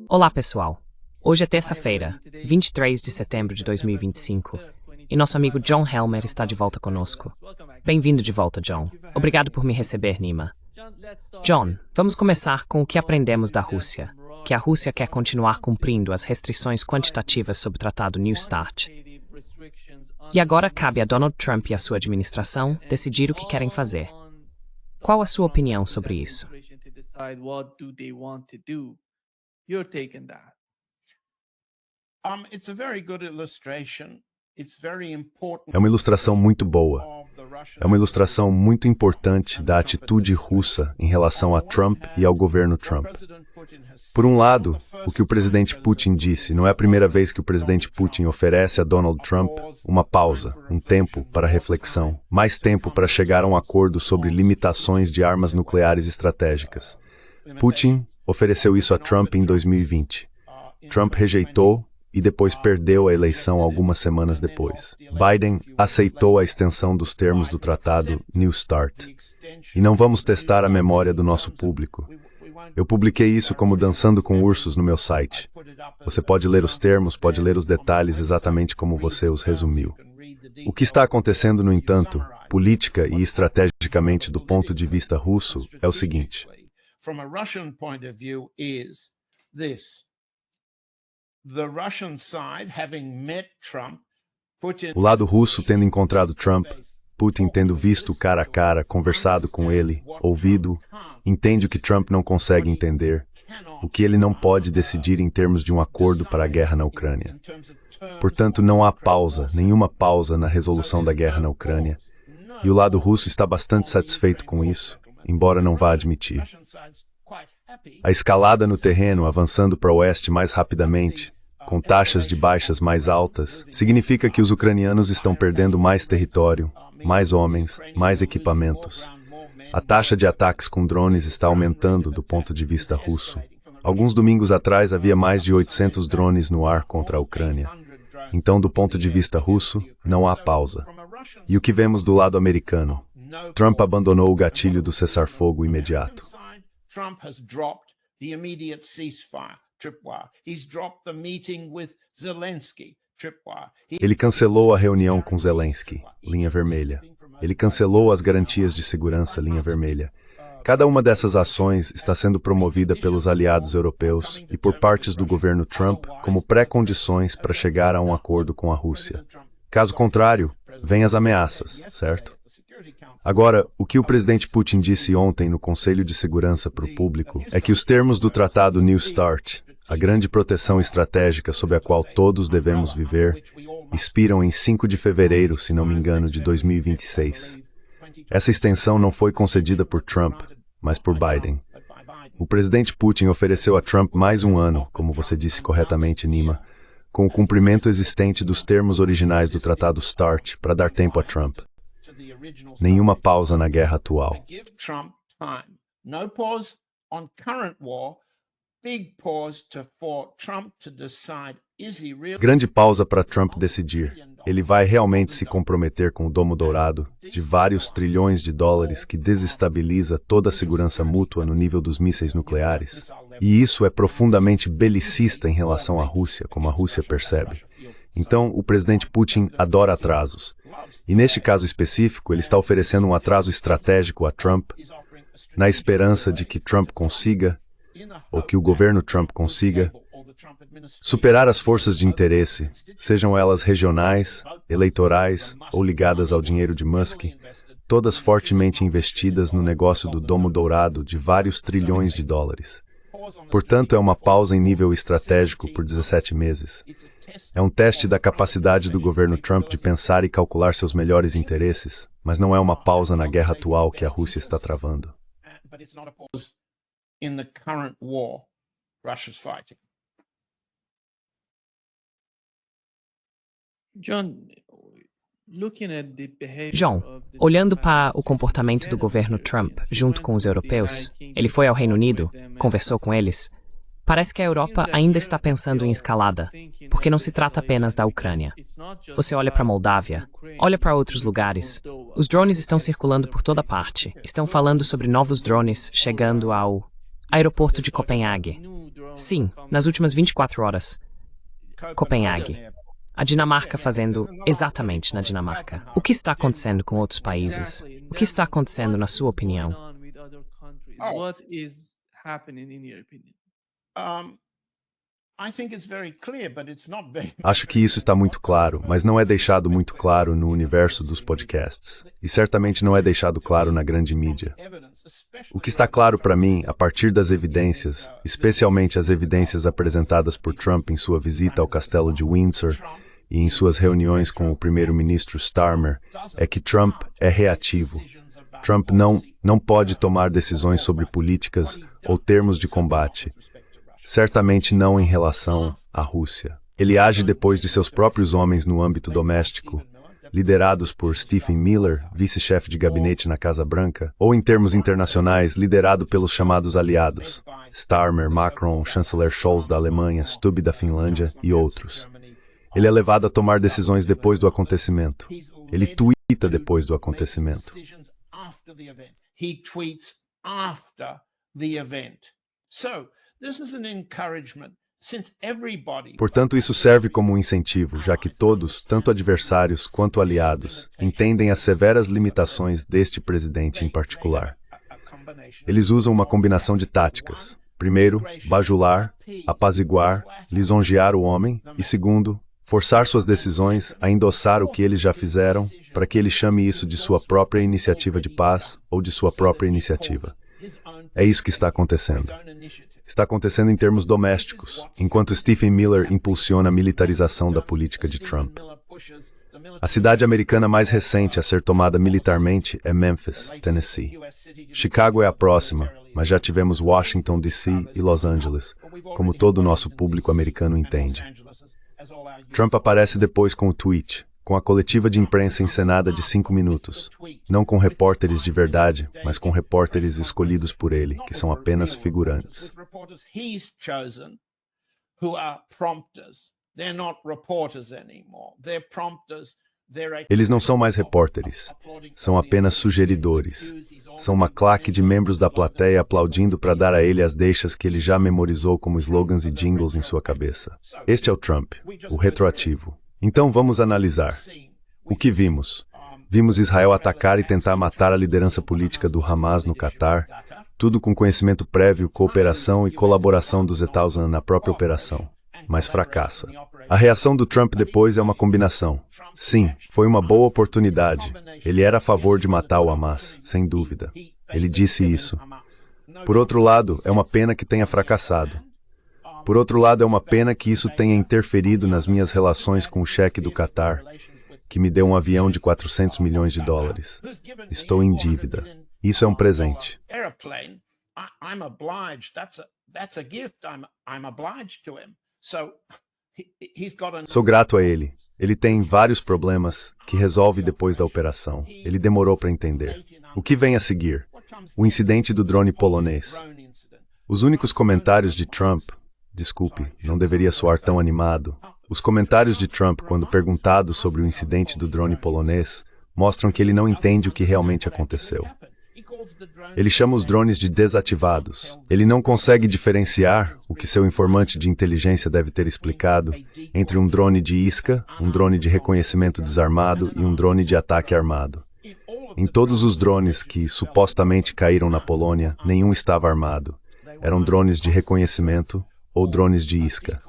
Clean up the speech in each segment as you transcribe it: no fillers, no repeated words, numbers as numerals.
Olá, pessoal. Hoje é terça-feira, 23 de setembro de 2025, e nosso amigo John Helmer está de volta conosco. Bem-vindo de volta, John. Obrigado por me receber, Nima. John, vamos começar com o que aprendemos da Rússia, que a Rússia quer continuar cumprindo as restrições quantitativas sob o Tratado New START. E agora cabe a Donald Trump e a sua administração decidir o que querem fazer. Qual a sua opinião sobre isso? Your take on that? It's a very good illustration. It's very important. É uma ilustração muito boa. É uma ilustração muito importante da atitude russa em relação a Trump e ao governo Trump. Por um lado, o que o presidente Putin disse não é a primeira vez que o presidente Putin oferece a Donald Trump uma pausa, um tempo para reflexão, mais tempo para chegar a um acordo sobre limitações de armas nucleares estratégicas. Putin ofereceu isso a Trump em 2020. Trump rejeitou e depois perdeu a eleição algumas semanas depois. Biden aceitou a extensão dos termos do tratado New START. E não vamos testar a memória do nosso público. Eu publiquei isso como Dançando com Ursos no meu site. Você pode ler os termos, pode ler os detalhes exatamente como você os resumiu. O que está acontecendo, no entanto, política e estrategicamente do ponto de vista russo, é o seguinte. From a Russian point of view is this. The Russian side, having met Trump, Putin... O lado russo tendo encontrado Trump, Putin tendo visto cara a cara, conversado com ele, ouvido, entende o que Trump não consegue entender, o que ele não pode decidir em termos de um acordo para a guerra na Ucrânia. Portanto, não há pausa, nenhuma pausa na resolução da guerra na Ucrânia, e o lado russo está bastante satisfeito com isso, embora não vá admitir. A escalada no terreno, avançando para o oeste mais rapidamente, com taxas de baixas mais altas, significa que os ucranianos estão perdendo mais território, mais homens, mais equipamentos. A taxa de ataques com drones está aumentando do ponto de vista russo. Alguns domingos atrás havia mais de 800 drones no ar contra a Ucrânia. Então, do ponto de vista russo, não há pausa. E o que vemos do lado americano? Trump abandonou o gatilho do cessar-fogo imediato. Trump has dropped the immediate ceasefire, tripwire. He's dropped the meeting with Zelensky, tripwire. Ele cancelou a reunião com Zelensky, linha vermelha. Ele cancelou as garantias de segurança, linha vermelha. Cada uma dessas ações está sendo promovida pelos aliados europeus e por partes do governo Trump como pré-condições para chegar a um acordo com a Rússia. Caso contrário, vêm as ameaças, certo? Agora, o que o presidente Putin disse ontem no Conselho de Segurança para o público é que os termos do Tratado New START, a grande proteção estratégica sob a qual todos devemos viver, expiram em 5 de fevereiro, se não me engano, de 2026. Essa extensão não foi concedida por Trump, mas por Biden. O presidente Putin ofereceu a Trump mais um ano, como você disse corretamente, Nima, com o cumprimento existente dos termos originais do Tratado START para dar tempo a Trump. Nenhuma pausa na guerra atual. Grande pausa para Trump decidir. Ele vai realmente se comprometer com o domo dourado de vários trilhões de dólares que desestabiliza toda a segurança mútua no nível dos mísseis nucleares? E isso é profundamente belicista em relação à Rússia, como a Rússia percebe. Então, o presidente Putin adora atrasos. E neste caso específico, ele está oferecendo um atraso estratégico a Trump, na esperança de que Trump consiga, ou que o governo Trump consiga, superar as forças de interesse, sejam elas regionais, eleitorais ou ligadas ao dinheiro de Musk, todas fortemente investidas no negócio do domo dourado de vários trilhões de dólares. Portanto, é uma pausa em nível estratégico por 17 meses. É um teste da capacidade do governo Trump de pensar e calcular seus melhores interesses, mas não é uma pausa na guerra atual que a Rússia está travando. John, olhando para o comportamento do governo Trump junto com os europeus, ele foi ao Reino Unido, conversou com eles. Parece que a Europa ainda está pensando em escalada, porque não se trata apenas da Ucrânia. Você olha para a Moldávia, olha para outros lugares. Os drones estão circulando por toda parte. Estão falando sobre novos drones chegando ao aeroporto de Copenhague. Sim, nas últimas 24 horas. Copenhague. A Dinamarca fazendo exatamente na Dinamarca. O que está acontecendo com outros países? O que está acontecendo, na sua opinião? What is happening in your opinion? I think it's very clear, but it's not very. Acho que isso está muito claro, mas não é deixado muito claro no universo dos podcasts. E certamente não é deixado claro na grande mídia. O que está claro para mim, a partir das evidências, especialmente as evidências apresentadas por Trump em sua visita ao castelo de Windsor e em suas reuniões com o primeiro-ministro Starmer, é que Trump é reativo. Trump não pode tomar decisões sobre políticas ou termos de combate. Certamente não em relação à Rússia. Ele age depois de seus próprios homens no âmbito doméstico, liderados por Stephen Miller, vice-chefe de gabinete na Casa Branca, ou em termos internacionais, liderado pelos chamados aliados, Starmer, Macron, chanceler Scholz da Alemanha, Stubb da Finlândia e outros. Ele é levado a tomar decisões depois do acontecimento. Ele tuita depois do acontecimento. He tweets after the event. So, this is an encouragement, since everybody. Portanto, isso serve como um incentivo, já que todos, tanto adversários quanto aliados, entendem as severas limitações deste presidente em particular. Eles usam uma combinação de táticas. Primeiro, bajular, apaziguar, lisonjear o homem, e segundo, forçar suas decisões a endossar o que eles já fizeram, para que ele chame isso de sua própria iniciativa de paz ou de sua própria iniciativa. É isso que está acontecendo. Está acontecendo em termos domésticos, enquanto Stephen Miller impulsiona a militarização da política de Trump. A cidade americana mais recente a ser tomada militarmente é Memphis, Tennessee. Chicago é a próxima, mas já tivemos Washington, D.C. e Los Angeles, como todo o nosso público americano entende. Trump aparece depois com o tweet, com a coletiva de imprensa encenada de 5 minutos. Não com repórteres de verdade, mas com repórteres escolhidos por ele, que são apenas figurantes. Eles não são mais repórteres, são apenas sugeridores. São uma claque de membros da plateia aplaudindo para dar a ele as deixas que ele já memorizou como slogans e jingles em sua cabeça. Este é o Trump, o retroativo. Então vamos analisar. O que vimos? Vimos Israel atacar e tentar matar a liderança política do Hamas no Catar, tudo com conhecimento prévio, cooperação e colaboração dos Zetausan na própria operação, mas fracassa. A reação do Trump depois é uma combinação. Sim, foi uma boa oportunidade. Ele era a favor de matar o Hamas, sem dúvida. Ele disse isso. Por outro lado, é uma pena que tenha fracassado. Por outro lado, é uma pena que isso tenha interferido nas minhas relações com o cheque do Catar, que me deu um avião de 400 milhões de dólares. Estou em dívida. Isso é um presente. Sou grato a ele. Ele tem vários problemas que resolve depois da operação. Ele demorou para entender. O que vem a seguir? O incidente do drone polonês. Os únicos comentários de Trump... Desculpe, não deveria soar tão animado. Os comentários de Trump, quando perguntado sobre o incidente do drone polonês, mostram que ele não entende o que realmente aconteceu. Ele chama os drones de desativados. Ele não consegue diferenciar, o que seu informante de inteligência deve ter explicado, entre um drone de isca, um drone de reconhecimento desarmado e um drone de ataque armado. Em todos os drones que supostamente caíram na Polônia, nenhum estava armado. Eram drones de reconhecimento ou drones de isca.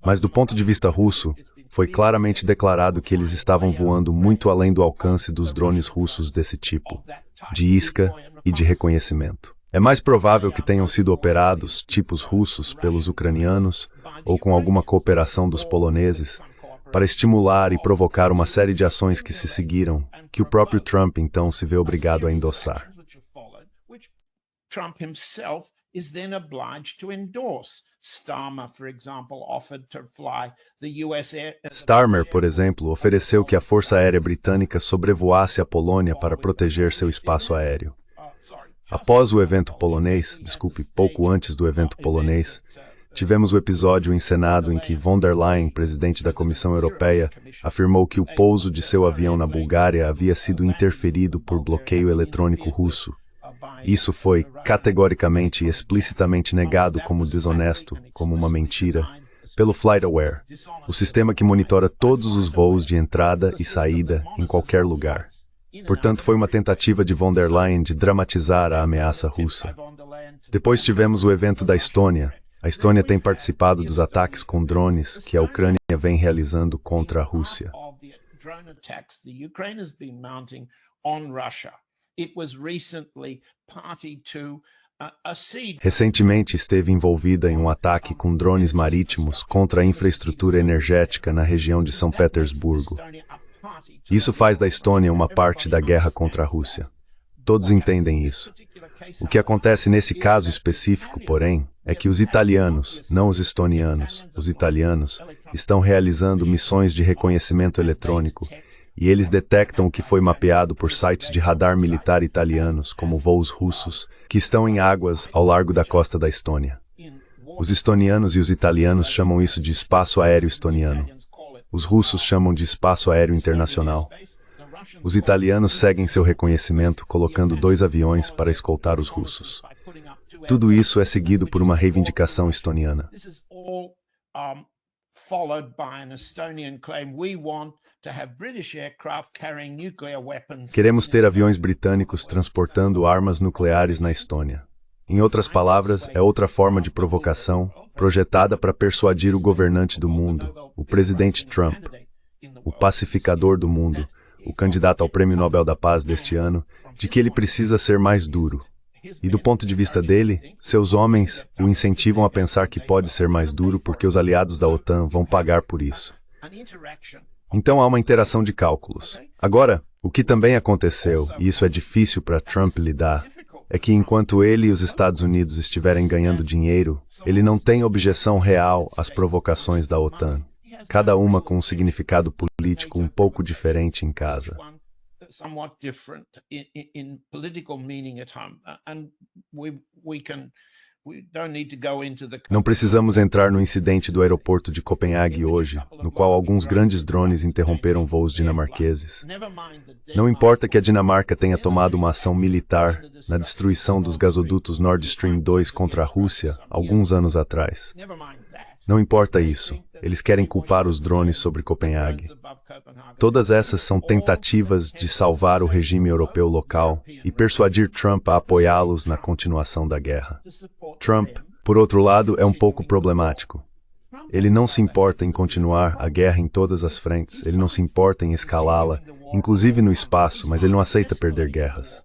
Mas do ponto de vista russo, foi claramente declarado que eles estavam voando muito além do alcance dos drones russos desse tipo, de isca e de reconhecimento. É mais provável que tenham sido operados, tipos russos, pelos ucranianos, ou com alguma cooperação dos poloneses, para estimular e provocar uma série de ações que se seguiram, que o próprio Trump então se vê obrigado a endossar. Trump himself is then obliged to endorse. Starmer, por exemplo, ofereceu que a Força Aérea Britânica sobrevoasse a Polônia para proteger seu espaço aéreo. Após o evento polonês, pouco antes do evento polonês, tivemos o episódio encenado em que von der Leyen, presidente da Comissão Europeia, afirmou que o pouso de seu avião na Bulgária havia sido interferido por bloqueio eletrônico russo. Isso foi categoricamente e explicitamente negado como desonesto, como uma mentira, pelo FlightAware, o sistema que monitora todos os voos de entrada e saída em qualquer lugar. Portanto, foi uma tentativa de von der Leyen de dramatizar a ameaça russa. Depois tivemos o evento da Estônia. A Estônia tem participado dos ataques com drones que a Ucrânia vem realizando contra a Rússia. Recentemente esteve envolvida em um ataque com drones marítimos contra a infraestrutura energética na região de São Petersburgo. Isso faz da Estônia uma parte da guerra contra a Rússia. Todos entendem isso. O que acontece nesse caso específico, porém, é que os italianos, não os estonianos, os italianos, estão realizando missões de reconhecimento eletrônico e eles detectam o que foi mapeado por sites de radar militar italianos, como voos russos, que estão em águas ao largo da costa da Estônia. Os estonianos e os italianos chamam isso de espaço aéreo estoniano. Os russos chamam de espaço aéreo internacional. Os italianos seguem seu reconhecimento colocando 2 aviões para escoltar os russos. Tudo isso é seguido por uma reivindicação estoniana. Queremos ter aviões britânicos transportando armas nucleares na Estônia. Em outras palavras, é outra forma de provocação, projetada para persuadir o governante do mundo, o presidente Trump, o pacificador do mundo, o candidato ao Prêmio Nobel da Paz deste ano, de que ele precisa ser mais duro. E do ponto de vista dele, seus homens o incentivam a pensar que pode ser mais duro porque os aliados da OTAN vão pagar por isso. Então há uma interação de cálculos. Agora, o que também aconteceu, e isso é difícil para Trump lidar, é que enquanto ele e os Estados Unidos estiverem ganhando dinheiro, ele não tem objeção real às provocações da OTAN, cada uma com um significado político um pouco diferente em casa. Não precisamos entrar no incidente do aeroporto de Copenhague hoje, no qual alguns grandes drones interromperam voos dinamarqueses. Não importa que a Dinamarca tenha tomado uma ação militar na destruição dos gasodutos Nord Stream 2 contra a Rússia alguns anos atrás. Não importa isso. Eles querem culpar os drones sobre Copenhague. Todas essas são tentativas de salvar o regime europeu local e persuadir Trump a apoiá-los na continuação da guerra. Trump, por outro lado, é um pouco problemático. Ele não se importa em continuar a guerra em todas as frentes, ele não se importa em escalá-la, inclusive no espaço, mas ele não aceita perder guerras.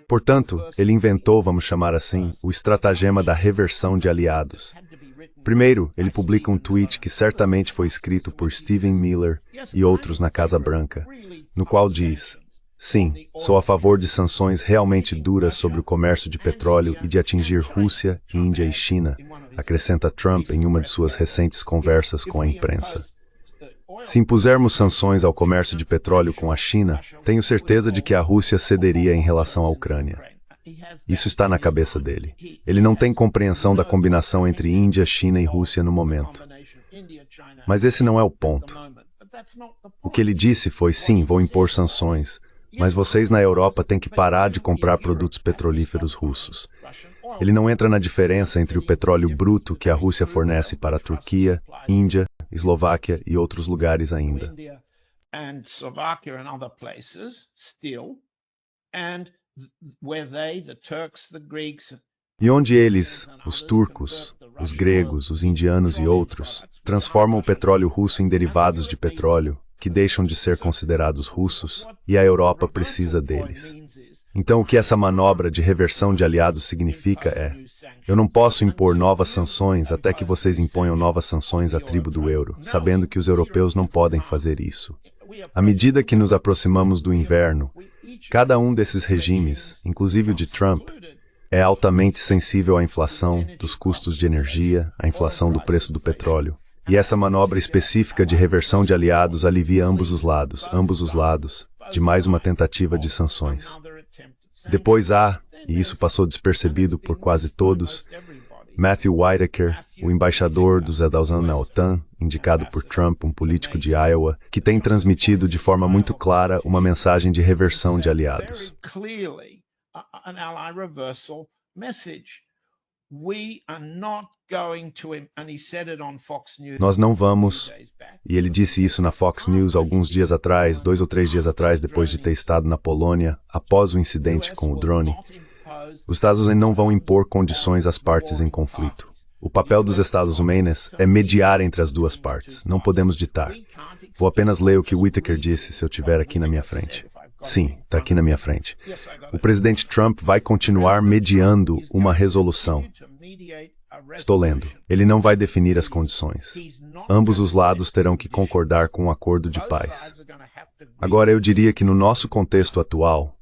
Portanto, ele inventou, vamos chamar assim, o estratagema da reversão de aliados. Primeiro, ele publica um tweet que certamente foi escrito por Stephen Miller e outros na Casa Branca, no qual diz: sim, sou a favor de sanções realmente duras sobre o comércio de petróleo e de atingir Rússia, Índia e China, acrescenta Trump em uma de suas recentes conversas com a imprensa. Se impusermos sanções ao comércio de petróleo com a China, tenho certeza de que a Rússia cederia em relação à Ucrânia. Isso está na cabeça dele. Ele não tem compreensão da combinação entre Índia, China e Rússia no momento. Mas esse não é o ponto. O que ele disse foi: sim, vou impor sanções, mas vocês na Europa têm que parar de comprar produtos petrolíferos russos. Ele não entra na diferença entre o petróleo bruto que a Rússia fornece para a Turquia, Índia, Eslováquia e outros lugares ainda. E onde eles, os turcos, os gregos, os indianos e outros, transformam o petróleo russo em derivados de petróleo, que deixam de ser considerados russos, e a Europa precisa deles. Então, o que essa manobra de reversão de aliados significa é: eu não posso impor novas sanções até que vocês imponham novas sanções à tribo do euro, sabendo que os europeus não podem fazer isso. À medida que nos aproximamos do inverno, cada um desses regimes, inclusive o de Trump, é altamente sensível à inflação dos custos de energia, à inflação do preço do petróleo. E essa manobra específica de reversão de aliados alivia ambos os lados, de mais uma tentativa de sanções. Depois há, e isso passou despercebido por quase todos, Matthew Whitaker, o embaixador dos Estados Unidos na OTAN, indicado por Trump, um político de Iowa, que tem transmitido de forma muito clara uma mensagem de reversão de aliados. Nós não vamos, e ele disse isso na Fox News alguns dias atrás, 2 ou 3 dias atrás, depois de ter estado na Polônia, após o incidente com o drone. Os Estados Unidos não vão impor condições às partes em conflito. O papel dos Estados Unidos é mediar entre as duas partes. Não podemos ditar. Vou apenas ler o que Whitaker disse se eu estiver aqui na minha frente. Sim, está aqui na minha frente. O presidente Trump vai continuar mediando uma resolução. Estou lendo. Ele não vai definir as condições. Ambos os lados terão que concordar com um acordo de paz. Agora, eu diria que no nosso contexto atual,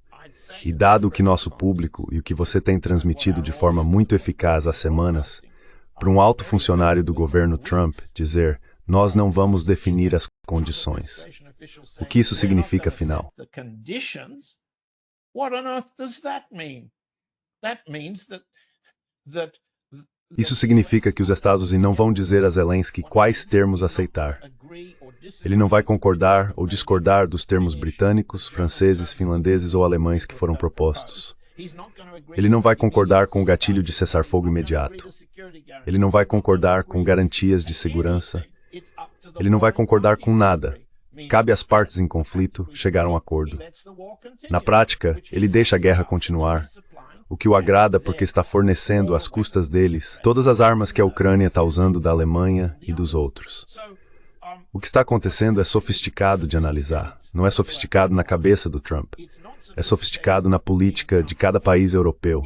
e dado o que nosso público e o que você tem transmitido de forma muito eficaz há semanas, para um alto funcionário do governo Trump dizer, nós não vamos definir as condições. O que isso significa, afinal? Isso significa que os Estados Unidos não vão dizer a Zelensky quais termos aceitar. Ele não vai concordar ou discordar dos termos britânicos, franceses, finlandeses ou alemães que foram propostos. Ele não vai concordar com o gatilho de cessar-fogo imediato. Ele não vai concordar com garantias de segurança. Ele não vai concordar com nada. Cabe às partes em conflito chegar a um acordo. Na prática, ele deixa a guerra continuar, o que o agrada porque está fornecendo às custas deles todas as armas que a Ucrânia está usando da Alemanha e dos outros. O que está acontecendo é sofisticado de analisar. Não é sofisticado na cabeça do Trump. É sofisticado na política de cada país europeu.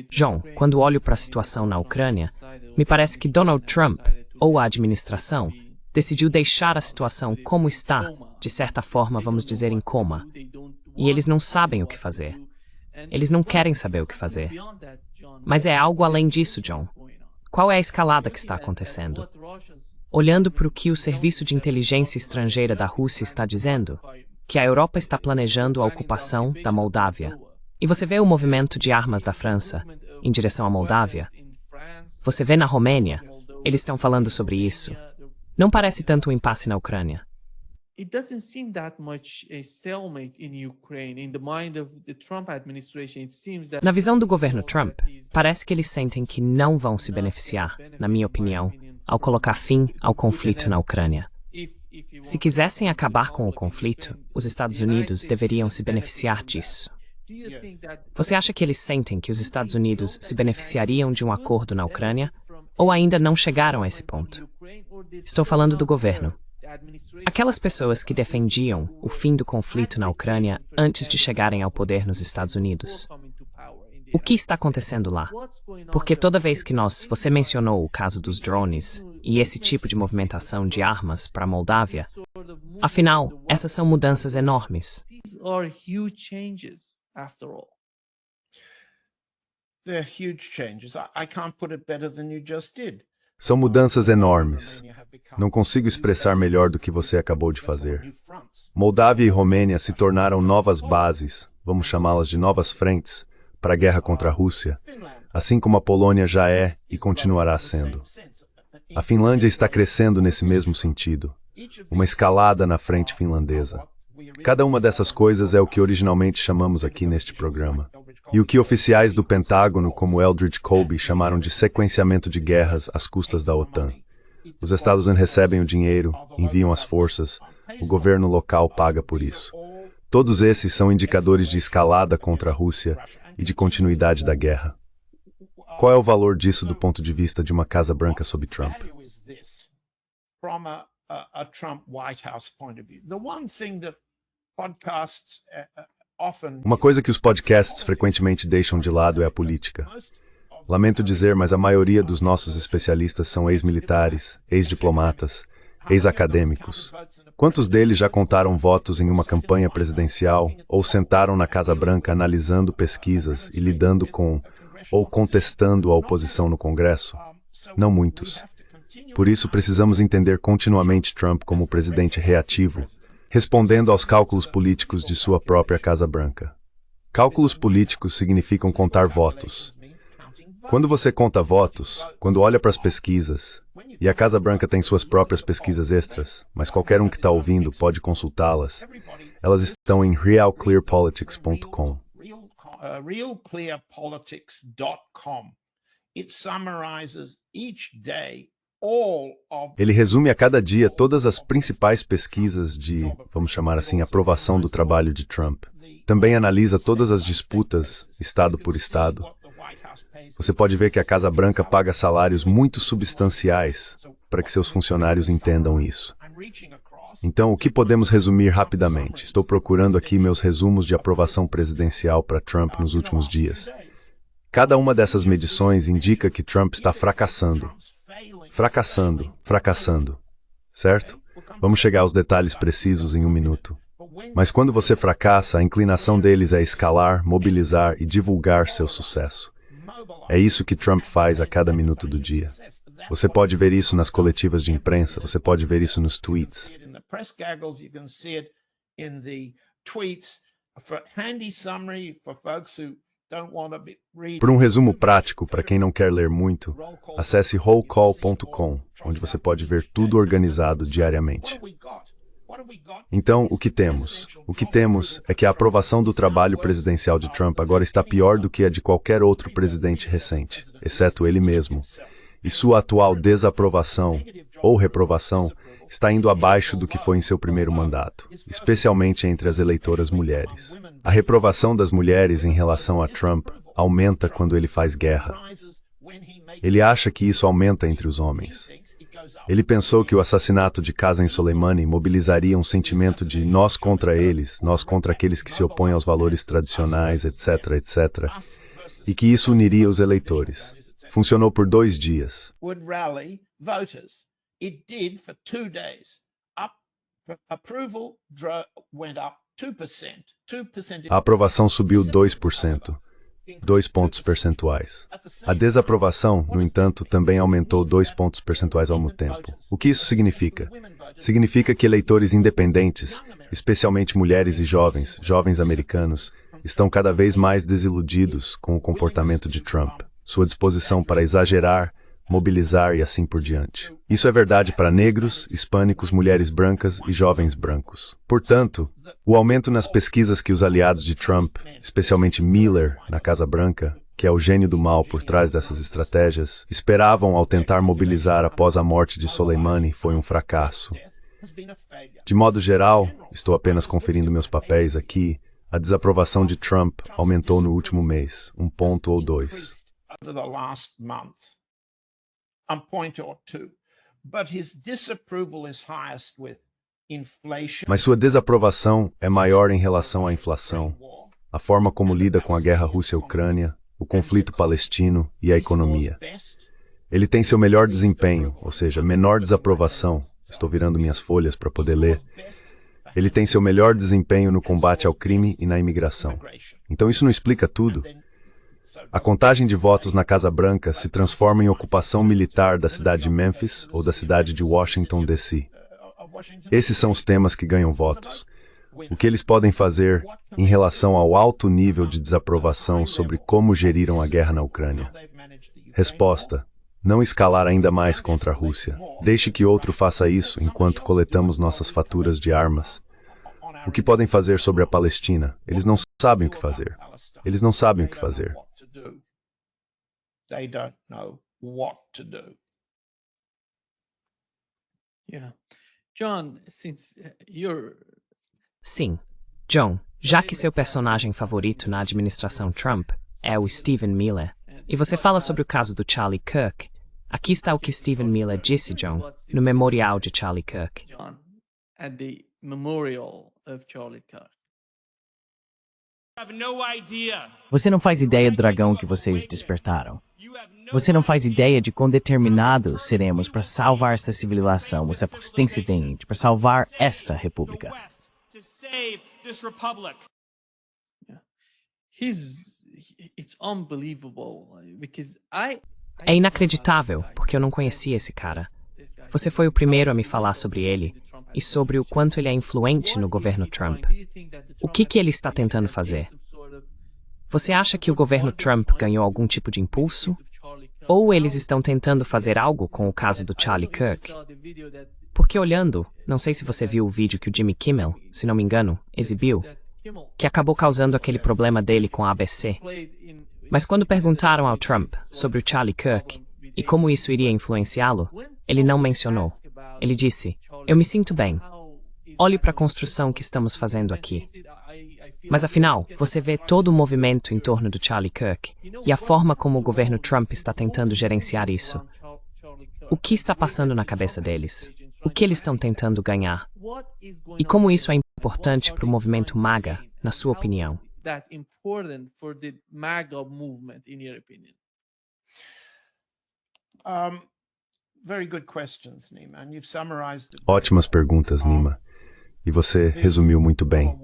John, quando olho para a situação na Ucrânia, me parece que Donald Trump, ou a administração, decidiu deixar a situação como está, de certa forma, vamos dizer, em coma. E eles não sabem o que fazer. Eles não querem saber o que fazer. Mas é algo além disso, John. Qual é a escalada que está acontecendo? Olhando para o que o Serviço de Inteligência Estrangeira da Rússia está dizendo, que a Europa está planejando a ocupação da Moldávia. E você vê o movimento de armas da França em direção à Moldávia. Você vê na Romênia, eles estão falando sobre isso. Não parece tanto um impasse na Ucrânia. It doesn't seem that much a stalemate in Ukraine. In the mind of the Trump administration, it seems that... Na visão do governo Trump, parece que eles sentem que não vão se beneficiar, na minha opinião, ao colocar fim ao conflito na Ucrânia. Se quisessem acabar com o conflito, os Estados Unidos deveriam se beneficiar disso. Você acha que eles sentem que os Estados Unidos se beneficiariam de um acordo na Ucrânia? Ou ainda não chegaram a esse ponto? Estou falando do governo. Aquelas pessoas que defendiam o fim do conflito na Ucrânia antes de chegarem ao poder nos Estados Unidos. O que está acontecendo lá? Porque toda vez que você mencionou o caso dos drones e esse tipo de movimentação de armas para a Moldávia, afinal, essas são mudanças enormes. São mudanças enormes. Não consigo expressar melhor do que você acabou de fazer. Moldávia e Romênia se tornaram novas bases, vamos chamá-las de novas frentes, para a guerra contra a Rússia, assim como a Polônia já é e continuará sendo. A Finlândia está crescendo nesse mesmo sentido, uma escalada na frente finlandesa. Cada uma dessas coisas é o que originalmente chamamos aqui neste programa. E o que oficiais do Pentágono, como Eldridge Colby, chamaram de sequenciamento de guerras às custas da OTAN. Os Estados Unidos recebem o dinheiro, enviam as forças, o governo local paga por isso. Todos esses são indicadores de escalada contra a Rússia e de continuidade da guerra. Qual é o valor disso do ponto de vista de uma Casa Branca sob Trump? Uma coisa que os podcasts frequentemente deixam de lado é a política. Lamento dizer, mas a maioria dos nossos especialistas são ex-militares, ex-diplomatas, ex-acadêmicos. Quantos deles já contaram votos em uma campanha presidencial ou sentaram na Casa Branca analisando pesquisas e lidando com ou contestando a oposição no Congresso? Não muitos. Por isso, precisamos entender continuamente Trump como presidente reativo, respondendo aos cálculos políticos de sua própria Casa Branca. Cálculos políticos significam contar votos. Quando você conta votos, quando olha para as pesquisas, e a Casa Branca tem suas próprias pesquisas extras, mas qualquer um que está ouvindo pode consultá-las, elas estão em realclearpolitics.com. Realclearpolitics.com. It summarizes each day. Ele resume a cada dia todas as principais pesquisas de, vamos chamar assim, aprovação do trabalho de Trump. Também analisa todas as disputas, estado por estado. Você pode ver que a Casa Branca paga salários muito substanciais para que seus funcionários entendam isso. Então, o que podemos resumir rapidamente? Estou procurando aqui meus resumos de aprovação presidencial para Trump nos últimos dias. Cada uma dessas medições indica que Trump está fracassando. Fracassando. Certo? Vamos chegar aos detalhes precisos em um minuto. Mas quando você fracassa, a inclinação deles é escalar, mobilizar e divulgar seu sucesso. É isso que Trump faz a cada minuto do dia. Você pode ver isso nas coletivas de imprensa, você pode ver isso nos tweets. Por um resumo prático, para quem não quer ler muito, acesse rollcall.com, onde você pode ver tudo organizado diariamente. Então, o que temos? O que temos é que a aprovação do trabalho presidencial de Trump agora está pior do que a de qualquer outro presidente recente, exceto ele mesmo. E sua atual desaprovação, ou reprovação, está indo abaixo do que foi em seu primeiro mandato, especialmente entre as eleitoras mulheres. A reprovação das mulheres em relação a Trump aumenta quando ele faz guerra. Ele acha que isso aumenta entre os homens. Ele pensou que o assassinato de Qasem Soleimani mobilizaria um sentimento de nós contra eles, nós contra aqueles que se opõem aos valores tradicionais, etc., etc., e que isso uniria os eleitores. Funcionou por 2 dias. It did for 2 days. Approval went up 2%. A aprovação subiu 2%, 2 pontos percentuais. A desaprovação, no entanto, também aumentou 2 pontos percentuais ao mesmo tempo. O que isso significa? Significa que eleitores independentes, especialmente mulheres e jovens americanos, estão cada vez mais desiludidos com o comportamento de Trump, sua disposição para exagerar, mobilizar e assim por diante. Isso é verdade para negros, hispânicos, mulheres brancas e jovens brancos. Portanto, o aumento nas pesquisas que os aliados de Trump, especialmente Miller, na Casa Branca, que é o gênio do mal por trás dessas estratégias, esperavam ao tentar mobilizar após a morte de Soleimani foi um fracasso. De modo geral, estou apenas conferindo meus papéis aqui, a desaprovação de Trump aumentou no último mês, 1 ponto ou 2. Mas sua desaprovação é maior em relação à inflação, a forma como lida com a guerra Rússia-Ucrânia, o conflito palestino e a economia. Ele tem seu melhor desempenho, ou seja, menor desaprovação. Estou virando minhas folhas para poder ler. Ele tem seu melhor desempenho no combate ao crime e na imigração. Então isso não explica tudo. A contagem de votos na Casa Branca se transforma em ocupação militar da cidade de Memphis ou da cidade de Washington, D.C. Esses são os temas que ganham votos. O que eles podem fazer em relação ao alto nível de desaprovação sobre como geriram a guerra na Ucrânia? Resposta: não escalar ainda mais contra a Rússia. Deixe que outro faça isso enquanto coletamos nossas faturas de armas. O que podem fazer sobre a Palestina? Eles não sabem o que fazer. Eles não sabem o que fazer. They don't know what to do. Yeah. John, since you're... Sim. John, já que seu personagem favorito na administração Trump é o Stephen Miller, e você fala sobre o caso do Charlie Kirk, aqui está o que Stephen Miller disse, John, no memorial de Charlie Kirk. John, at the memorial of Charlie Kirk. Você não faz ideia do dragão que vocês despertaram. Você não faz ideia de quão determinados seremos para salvar esta civilização, você tem incidente, para salvar esta república. It's unbelievable because É inacreditável, porque eu não conhecia esse cara. Você foi o primeiro a me falar sobre ele e sobre o quanto ele é influente no governo Trump. O que ele está tentando fazer? Você acha que o governo Trump ganhou algum tipo de impulso? Ou eles estão tentando fazer algo com o caso do Charlie Kirk? Porque olhando, não sei se você viu o vídeo que o Jimmy Kimmel, se não me engano, exibiu, que acabou causando aquele problema dele com a ABC. Mas quando perguntaram ao Trump sobre o Charlie Kirk e como isso iria influenciá-lo, ele não mencionou. Ele disse, eu me sinto bem. Olhe para a construção que estamos fazendo aqui. Mas afinal, você vê todo o movimento em torno do Charlie Kirk e a forma como o governo Trump está tentando gerenciar isso. O que está passando na cabeça deles? O que eles estão tentando ganhar? E como isso é importante para o movimento MAGA, na sua opinião? Ótimas perguntas, Nima. E você resumiu muito bem.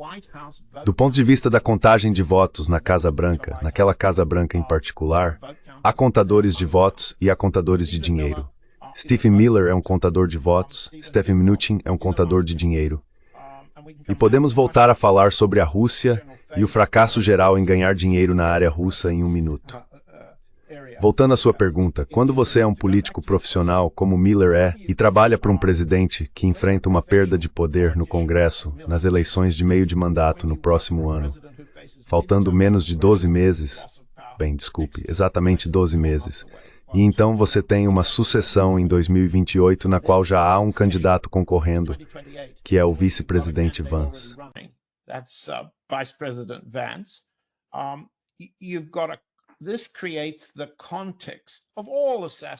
Do ponto de vista da contagem de votos na Casa Branca, naquela Casa Branca em particular, há contadores de votos e há contadores de dinheiro. Stephen Miller é um contador de votos, Stephen Mnuchin é um contador de dinheiro. E podemos voltar a falar sobre a Rússia e o fracasso geral em ganhar dinheiro na área russa em um minuto. Voltando à sua pergunta, quando você é um político profissional, como Miller é, e trabalha para um presidente que enfrenta uma perda de poder no Congresso, nas eleições de meio de mandato no próximo ano, faltando menos de 12 meses, exatamente 12 meses, e então você tem uma sucessão em 2028 na qual já há um candidato concorrendo, que é o vice-presidente Vance.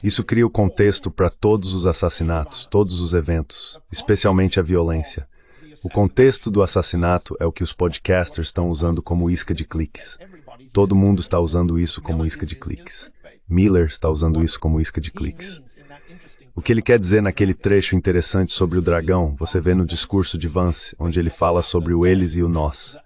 Isso cria o contexto para todos os assassinatos, todos os eventos, especialmente a violência. O contexto do assassinato é o que os podcasters estão usando como isca de cliques. Todo mundo está usando isso como isca de cliques. Miller está usando isso como isca de cliques. O que ele quer dizer naquele trecho interessante sobre o dragão, você vê no discurso de Vance, onde ele fala sobre o eles e o nós.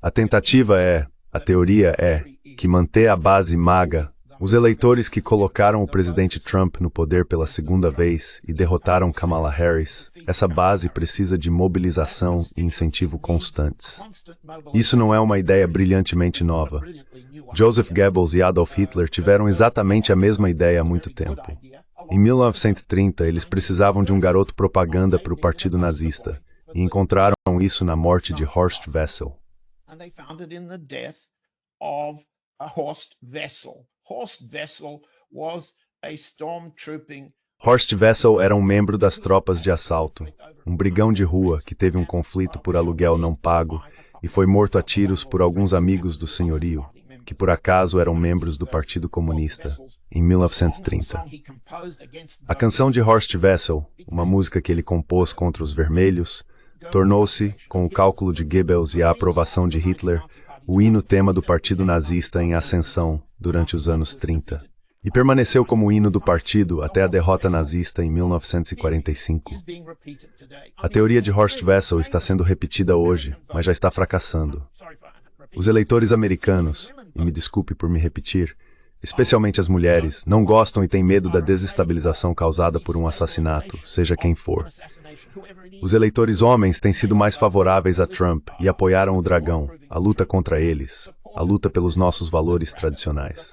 A teoria é que manter a base MAGA, os eleitores que colocaram o presidente Trump no poder pela segunda vez e derrotaram Kamala Harris, essa base precisa de mobilização e incentivo constantes. Isso não é uma ideia brilhantemente nova. Joseph Goebbels e Adolf Hitler tiveram exatamente a mesma ideia há muito tempo. Em 1930, eles precisavam de um garoto propaganda para o partido nazista, e encontraram isso na morte de Horst Wessel. Horst Wessel era um membro das tropas de assalto, um brigão de rua que teve um conflito por aluguel não pago e foi morto a tiros por alguns amigos do senhorio, que por acaso eram membros do Partido Comunista, em 1930. A canção de Horst Wessel, uma música que ele compôs contra os vermelhos, tornou-se, com o cálculo de Goebbels e a aprovação de Hitler, o hino tema do Partido Nazista em ascensão durante os anos 30. E permaneceu como hino do partido até a derrota nazista em 1945. A teoria de Horst Wessel está sendo repetida hoje, mas já está fracassando. Os eleitores americanos, e me desculpe por me repetir, especialmente as mulheres, não gostam e têm medo da desestabilização causada por um assassinato, seja quem for. Os eleitores homens têm sido mais favoráveis a Trump e apoiaram o dragão, a luta contra eles, a luta pelos nossos valores tradicionais.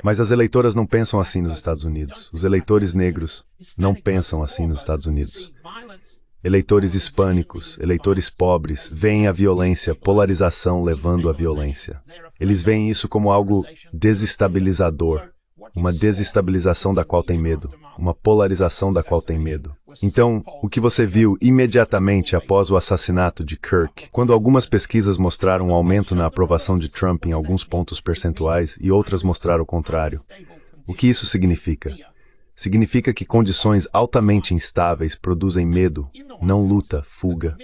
Mas as eleitoras não pensam assim nos Estados Unidos. Os eleitores negros não pensam assim nos Estados Unidos. Eleitores hispânicos, eleitores pobres, veem a violência, polarização levando à violência. Eles veem isso como algo desestabilizador, uma desestabilização da qual tem medo, uma polarização da qual tem medo. Então, o que você viu imediatamente após o assassinato de Kirk, quando algumas pesquisas mostraram um aumento na aprovação de Trump em alguns pontos percentuais e outras mostraram o contrário. O que isso significa? Significa que condições altamente instáveis produzem medo, não luta, fuga.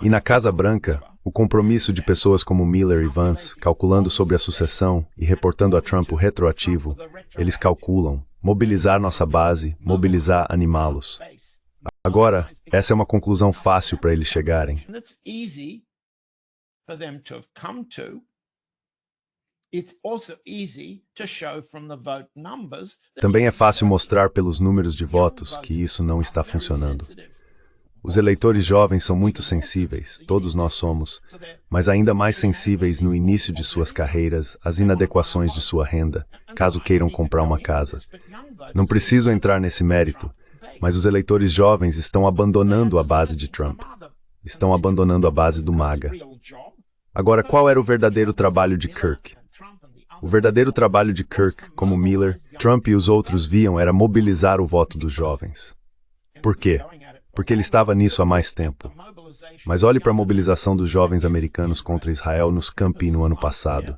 E na Casa Branca, o compromisso de pessoas como Miller e Vance, calculando sobre a sucessão e reportando a Trump o retroativo, eles calculam mobilizar nossa base, mobilizar animá-los. Agora, essa é uma conclusão fácil para eles chegarem. Também é fácil mostrar pelos números de votos que isso não está funcionando. Os eleitores jovens são muito sensíveis, todos nós somos, mas ainda mais sensíveis no início de suas carreiras às inadequações de sua renda, caso queiram comprar uma casa. Não preciso entrar nesse mérito, mas os eleitores jovens estão abandonando a base de Trump. Estão abandonando a base do MAGA. Agora, qual era o verdadeiro trabalho de Kirk? O verdadeiro trabalho de Kirk, como Miller, Trump e os outros viam, era mobilizar o voto dos jovens. Por quê? Porque ele estava nisso há mais tempo. Mas olhe para a mobilização dos jovens americanos contra Israel nos campi no ano passado.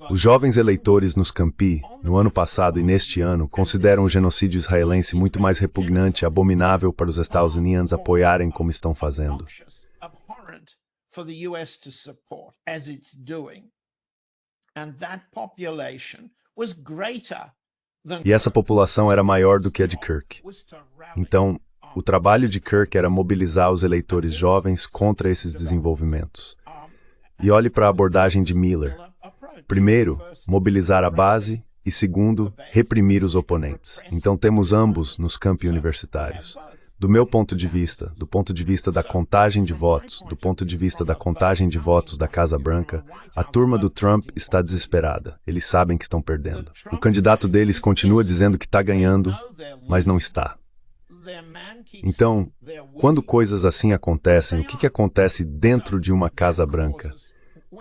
Os jovens eleitores nos campi, no ano passado e neste ano, consideram o genocídio israelense muito mais repugnante e abominável para os Estados Unidos apoiarem como estão fazendo. E essa população era maior do que a de Kirk. Então, o trabalho de Kirk era mobilizar os eleitores jovens contra esses desenvolvimentos. E olhe para a abordagem de Miller. Primeiro, mobilizar a base e, segundo, reprimir os oponentes. Então temos ambos nos campi universitários. Do meu ponto de vista, do ponto de vista da contagem de votos, do ponto de vista da contagem de votos da Casa Branca, a turma do Trump está desesperada. Eles sabem que estão perdendo. O candidato deles continua dizendo que está ganhando, mas não está. Então, quando coisas assim acontecem, o que acontece dentro de uma Casa Branca?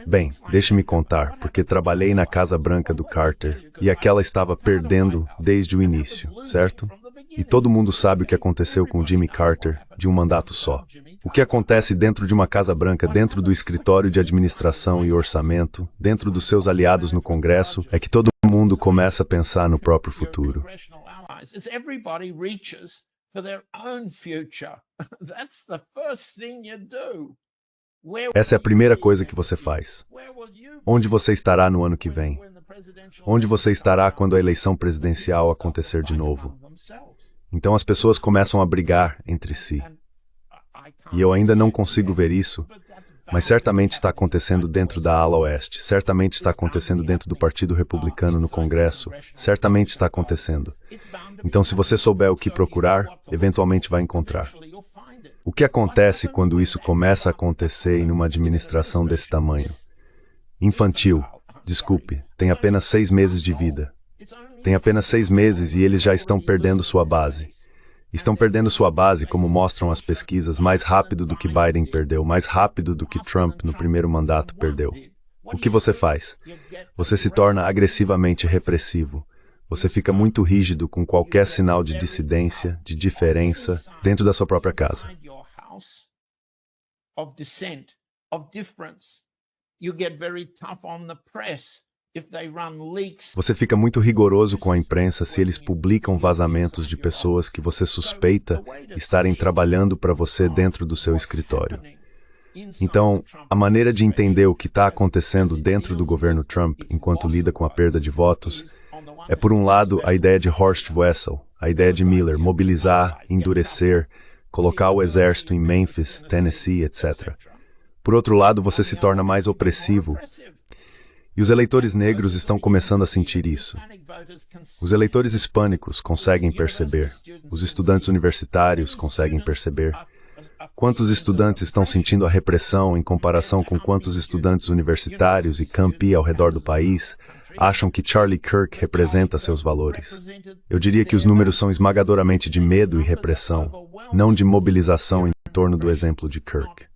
Bem, deixe-me contar, porque trabalhei na Casa Branca do Carter e aquela estava perdendo desde o início, certo? E todo mundo sabe o que aconteceu com Jimmy Carter de um mandato só. O que acontece dentro de uma Casa Branca, dentro do escritório de administração e orçamento, dentro dos seus aliados no Congresso, é que todo mundo começa a pensar no próprio futuro. Essa é a primeira coisa que você faz. Onde você estará no ano que vem? Onde você estará quando a eleição presidencial acontecer de novo? Então as pessoas começam a brigar entre si. E eu ainda não consigo ver isso, mas certamente está acontecendo dentro da ala oeste, certamente está acontecendo dentro do Partido Republicano no Congresso, certamente está acontecendo. Então, se você souber o que procurar, eventualmente vai encontrar. O que acontece quando isso começa a acontecer em uma administração desse tamanho? Infantil, desculpe, tem apenas 6 meses de vida. Tem apenas 6 meses e eles já estão perdendo sua base. Estão perdendo sua base, como mostram as pesquisas, mais rápido do que Biden perdeu, mais rápido do que Trump no primeiro mandato perdeu. O que você faz? Você se torna agressivamente repressivo. Você fica muito rígido com qualquer sinal de dissidência, de diferença, dentro da sua própria casa. Você fica muito rigoroso com a imprensa se eles publicam vazamentos de pessoas que você suspeita estarem trabalhando para você dentro do seu escritório. Então, a maneira de entender o que está acontecendo dentro do governo Trump enquanto lida com a perda de votos é, por um lado, a ideia de Horst Wessel, a ideia de Miller, mobilizar, endurecer, colocar o exército em Memphis, Tennessee, etc. Por outro lado, você se torna mais opressivo. E os eleitores negros estão começando a sentir isso. Os eleitores hispânicos conseguem perceber. Os estudantes universitários conseguem perceber. Quantos estudantes estão sentindo a repressão em comparação com quantos estudantes universitários e campi ao redor do país acham que Charlie Kirk representa seus valores? Eu diria que os números são esmagadoramente de medo e repressão, não de mobilização em torno do exemplo de Kirk.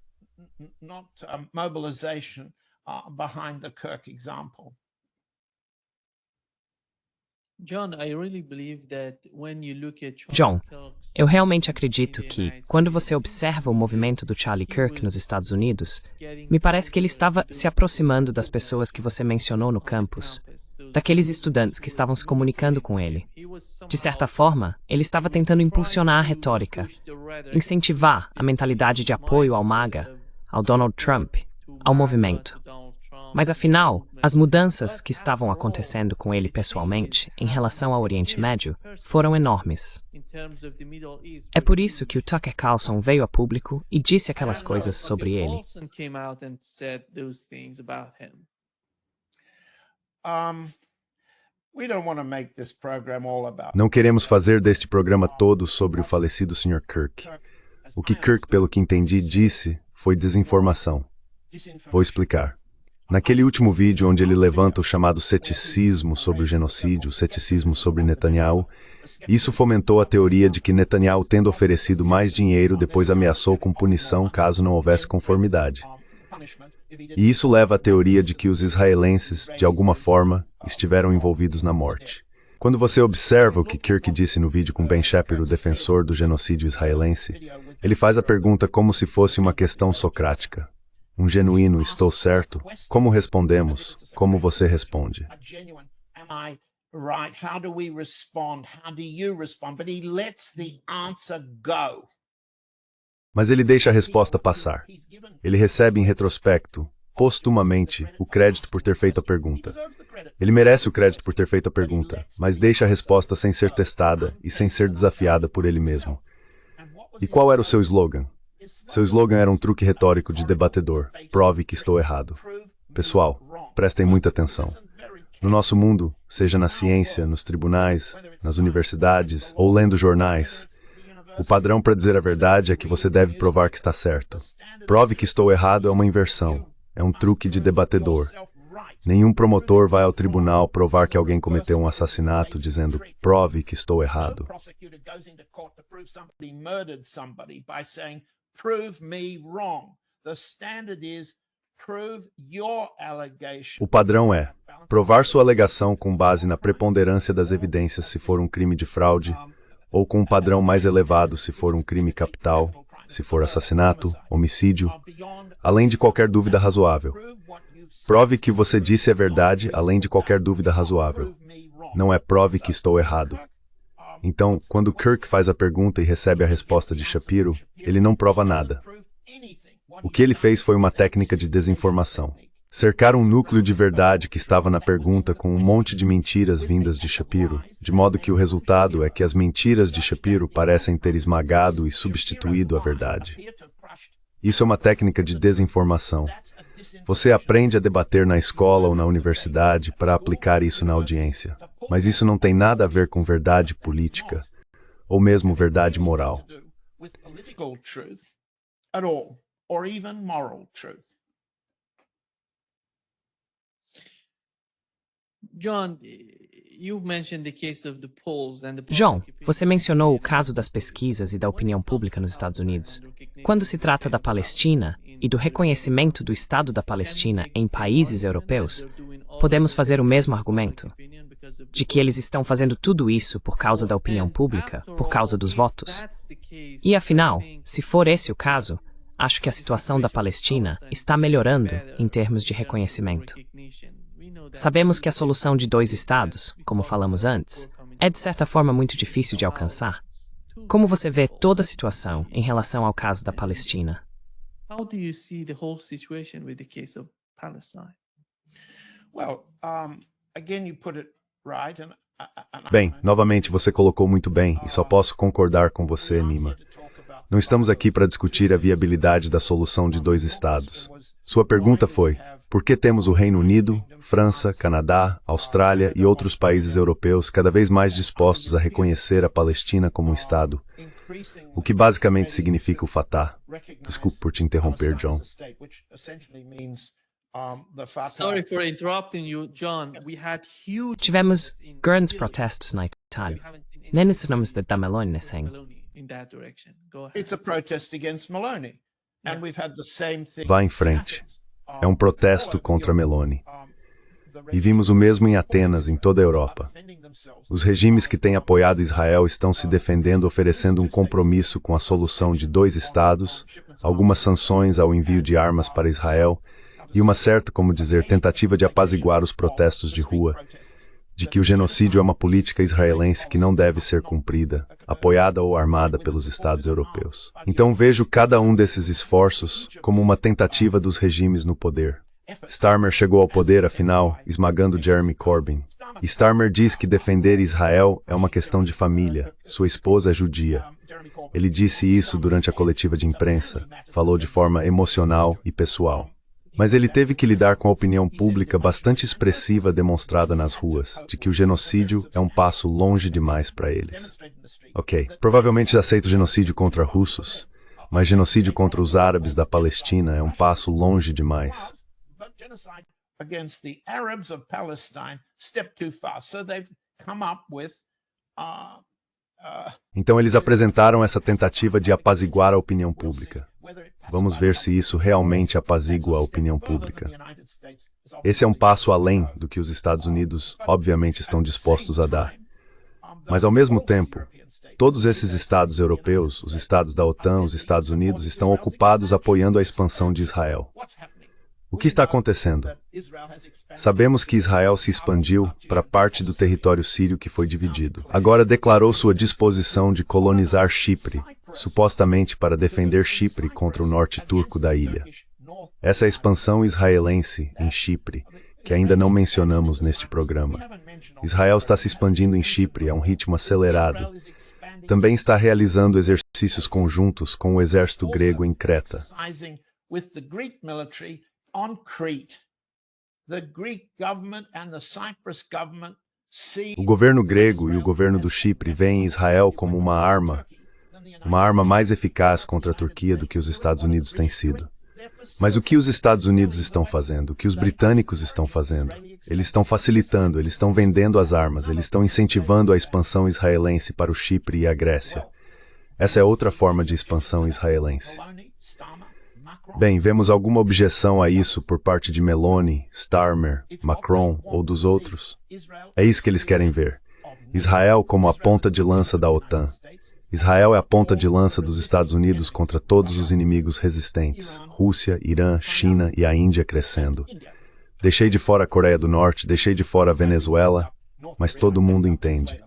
John, eu realmente acredito que, quando você observa o movimento do Charlie Kirk nos Estados Unidos, me parece que ele estava se aproximando das pessoas que você mencionou no campus. daqueles estudantes que estavam se comunicando com ele. De certa forma, ele estava tentando impulsionar a retórica, incentivar a mentalidade de apoio ao MAGA, ao Donald Trump, ao movimento. Mas afinal, as mudanças que estavam acontecendo com ele pessoalmente em relação ao Oriente Médio foram enormes. É por isso que o Tucker Carlson veio a público e disse aquelas coisas sobre ele. Não queremos fazer deste programa todo sobre o falecido Sr. Kirk. O que Kirk, pelo que entendi, disse foi desinformação. Vou explicar. Naquele último vídeo onde ele levanta o chamado ceticismo sobre o genocídio, o ceticismo sobre Netanyahu, isso fomentou a teoria de que Netanyahu, tendo oferecido mais dinheiro, depois ameaçou com punição caso não houvesse conformidade. E isso leva à teoria de que os israelenses, de alguma forma, estiveram envolvidos na morte. Quando você observa o que Kirk disse no vídeo com Ben Shapiro, o defensor do genocídio israelense, ele faz a pergunta como se fosse uma questão socrática. Um genuíno "estou certo"? Como respondemos? Como você responde? Mas ele deixa a resposta passar. Ele recebe em retrospecto, postumamente, o crédito por ter feito a pergunta. Ele merece o crédito por ter feito a pergunta, mas deixa a resposta sem ser testada e sem ser desafiada por ele mesmo. E qual era o seu slogan? Seu slogan era um truque retórico de debatedor. Prove que estou errado. Pessoal, prestem muita atenção. No nosso mundo, seja na ciência, nos tribunais, nas universidades ou lendo jornais, o padrão para dizer a verdade é que você deve provar que está certo. Prove que estou errado é uma inversão. É um truque de debatedor. Nenhum promotor vai ao tribunal provar que alguém cometeu um assassinato dizendo "prove que estou errado". O padrão é provar sua alegação com base na preponderância das evidências se for um crime de fraude, ou com um padrão mais elevado se for um crime capital, se for assassinato, homicídio, além de qualquer dúvida razoável. Prove que você disse a verdade além de qualquer dúvida razoável. Não é prove que estou errado. Então, quando Kirk faz a pergunta e recebe a resposta de Shapiro, ele não prova nada. O que ele fez foi uma técnica de desinformação. Cercar um núcleo de verdade que estava na pergunta com um monte de mentiras vindas de Shapiro, de modo que o resultado é que as mentiras de Shapiro parecem ter esmagado e substituído a verdade. Isso é uma técnica de desinformação. Você aprende a debater na escola ou na universidade para aplicar isso na audiência. Mas isso não tem nada a ver com verdade política, ou mesmo verdade moral. John, você mencionou o caso das pesquisas e da opinião pública nos Estados Unidos. Quando se trata da Palestina e do reconhecimento do Estado da Palestina em países europeus, podemos fazer o mesmo argumento, de que eles estão fazendo tudo isso por causa da opinião pública, por causa dos votos. E afinal, se for esse o caso, acho que a situação da Palestina está melhorando em termos de reconhecimento. Sabemos que a solução de 2 estados, como falamos antes, é de certa forma muito difícil de alcançar. Como você vê toda a situação em relação ao caso da Palestina? How do you see the whole situation with the case of Palestine? Bem, novamente você colocou muito bem, e só posso concordar com você, Nima. Não estamos aqui para discutir a viabilidade da solução de 2 estados. Sua pergunta foi, por que temos o Reino Unido, França, Canadá, Austrália e outros países europeus cada vez mais dispostos a reconhecer a Palestina como um estado? O que basicamente significa o Fatah. Desculpe por te interromper, John. Sorry for interrupting you, John. We had huge Tivemos grandes protestos na Itália. Nem ensinamos da Meloni nesse in that direction. Go ahead. It's a protest against Maloney. And we've had the same thing. Vá em frente. É um protesto contra Meloni. E vimos o mesmo em Atenas, em toda a Europa. Os regimes que têm apoiado Israel estão se defendendo, oferecendo um compromisso com a solução de 2 estados, algumas sanções ao envio de armas para Israel e uma certa, como dizer, tentativa de apaziguar os protestos de rua. de que o genocídio é uma política israelense que não deve ser cumprida, apoiada ou armada pelos Estados europeus. Então vejo cada um desses esforços como uma tentativa dos regimes no poder. Starmer chegou ao poder, afinal, esmagando Jeremy Corbyn. Starmer diz que defender Israel é uma questão de família. Sua esposa é judia. Ele disse isso durante a coletiva de imprensa. Falou de forma emocional e pessoal. Mas ele teve que lidar com a opinião pública bastante expressiva demonstrada nas ruas, de que o genocídio é um passo longe demais para eles. Ok, provavelmente aceita o genocídio contra russos, mas genocídio contra os árabes da Palestina é um passo longe demais. Against the Arabs of Palestine step too far. So they've come up with Então eles apresentaram essa tentativa de apaziguar a opinião pública. Vamos ver se isso realmente apazigua a opinião pública. Esse é um passo além do que os Estados Unidos, obviamente, estão dispostos a dar. Mas, ao mesmo tempo, todos esses estados europeus, os estados da OTAN, os Estados Unidos, estão ocupados apoiando a expansão de Israel. O que está acontecendo? Sabemos que Israel se expandiu para parte do território sírio que foi dividido. Agora declarou sua disposição de colonizar Chipre, supostamente para defender Chipre contra o norte turco da ilha. Essa é a expansão israelense em Chipre, que ainda não mencionamos neste programa. Israel está se expandindo em Chipre a um ritmo acelerado. Também está realizando exercícios conjuntos com o exército grego em Creta. On Crete. The Greek government and the Cyprus government see O governo grego e o governo do Chipre veem Israel como uma arma mais eficaz contra a Turquia do que os Estados Unidos têm sido. Mas o que os Estados Unidos estão fazendo? O que os britânicos estão fazendo? Eles estão facilitando, eles estão vendendo as armas, eles estão incentivando a expansão israelense para o Chipre e a Grécia. Essa é outra forma de expansão israelense. Bem, vemos alguma objeção a isso por parte de Meloni, Starmer, Macron ou dos outros? É isso que eles querem ver. Israel como a ponta de lança da OTAN. Israel é a ponta de lança dos Estados Unidos contra todos os inimigos resistentes. Rússia, Irã, China e a Índia crescendo. Deixei de fora a Coreia do Norte, deixei de fora a Venezuela, mas todo mundo entende.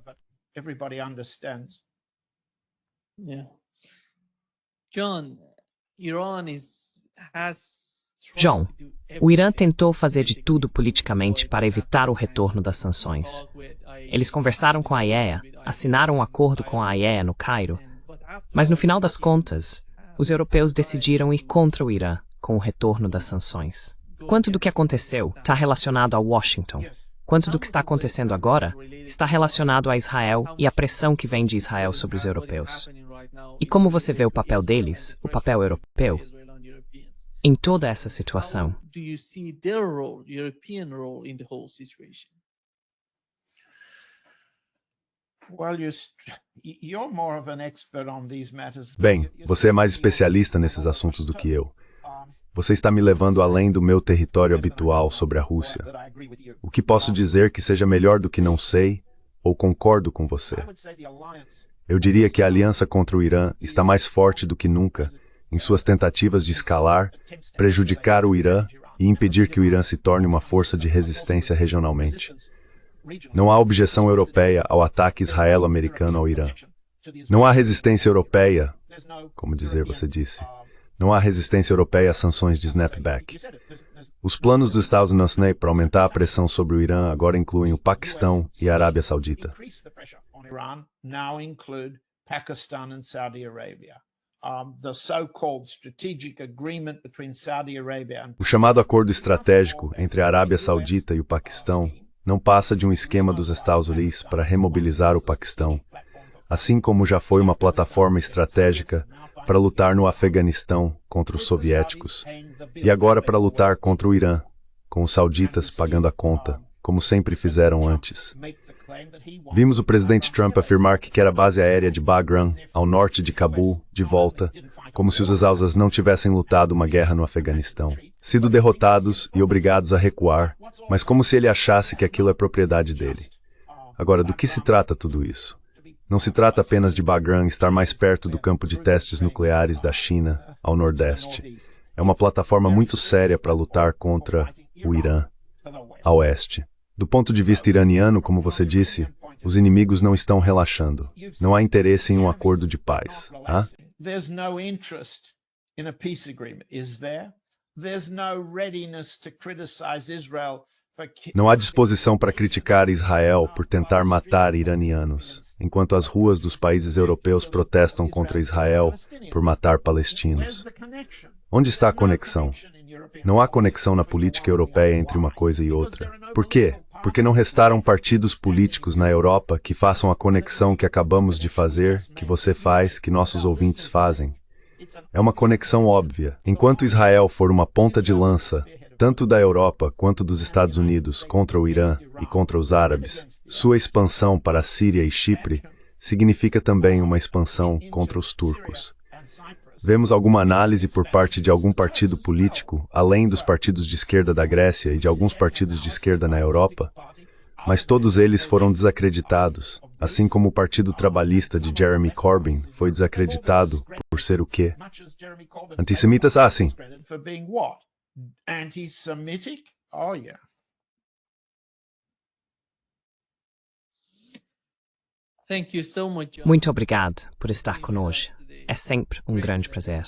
John, John, o Irã tentou fazer de tudo politicamente para evitar o retorno das sanções. Eles conversaram com a IAEA, assinaram um acordo com a IAEA no Cairo, mas no final das contas, os europeus decidiram ir contra o Irã com o retorno das sanções. Quanto do que aconteceu está relacionado a Washington? Quanto do que está acontecendo agora está relacionado a Israel e a pressão que vem de Israel sobre os europeus? E como você vê o papel deles, o papel europeu, em toda essa situação? Bem, você é mais especialista nesses assuntos do que eu. Você está me levando além do meu território habitual sobre a Rússia. O que posso dizer que seja melhor do que não sei ou concordo com você? Eu diria que a aliança contra o Irã está mais forte do que nunca em suas tentativas de escalar, prejudicar o Irã e impedir que o Irã se torne uma força de resistência regionalmente. Não há objeção europeia ao ataque israelo-americano ao Irã. Não há resistência europeia, como dizer, você disse. Não há resistência europeia a sanções de snapback. Os planos dos Estados Unidos para aumentar a pressão sobre o Irã agora incluem o Paquistão e a Arábia Saudita. O chamado acordo estratégico entre a Arábia Saudita e o Paquistão não passa de um esquema dos Estados Unidos para remobilizar o Paquistão, assim como já foi uma plataforma estratégica para lutar no Afeganistão contra os soviéticos, e agora para lutar contra o Irã, com os sauditas pagando a conta, como sempre fizeram antes. Vimos o presidente Trump afirmar que quer a base aérea de Bagram, ao norte de Cabul, de volta, como se os exausas não tivessem lutado uma guerra no Afeganistão, sido derrotados e obrigados a recuar, mas como se ele achasse que aquilo é propriedade dele. Agora, do que se trata tudo isso? Não se trata apenas de Bagram estar mais perto do campo de testes nucleares da China, ao nordeste. É uma plataforma muito séria para lutar contra o Irã, a oeste. Do ponto de vista iraniano, como você disse, os inimigos não estão relaxando. Não há interesse em um acordo de paz. Hã? There's no interest in a peace agreement, is there? There's no readiness to criticize Israel for Não há disposição para criticar Israel por tentar matar iranianos, enquanto as ruas dos países europeus protestam contra Israel por matar palestinos. Onde está a conexão? Não há conexão na política europeia entre uma coisa e outra. Por quê? Porque não restaram partidos políticos na Europa que façam a conexão que acabamos de fazer, que você faz, que nossos ouvintes fazem. É uma conexão óbvia. Enquanto Israel for uma ponta de lança, tanto da Europa quanto dos Estados Unidos, contra o Irã e contra os árabes, sua expansão para a Síria e Chipre significa também uma expansão contra os turcos. Vemos alguma análise por parte de algum partido político, além dos partidos de esquerda da Grécia e de alguns partidos de esquerda na Europa, mas todos eles foram desacreditados, assim como o Partido Trabalhista de Jeremy Corbyn foi desacreditado por ser o quê? Antissemitas? Ah, sim. for being what? Anti-Semitic? Oh, yeah. Thank you so much, John. Muito obrigado por estar conosco. É sempre um grande prazer.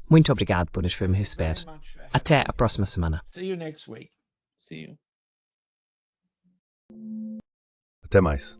Muito obrigado por me receber. Até a próxima semana. See you next week. See you. Até mais.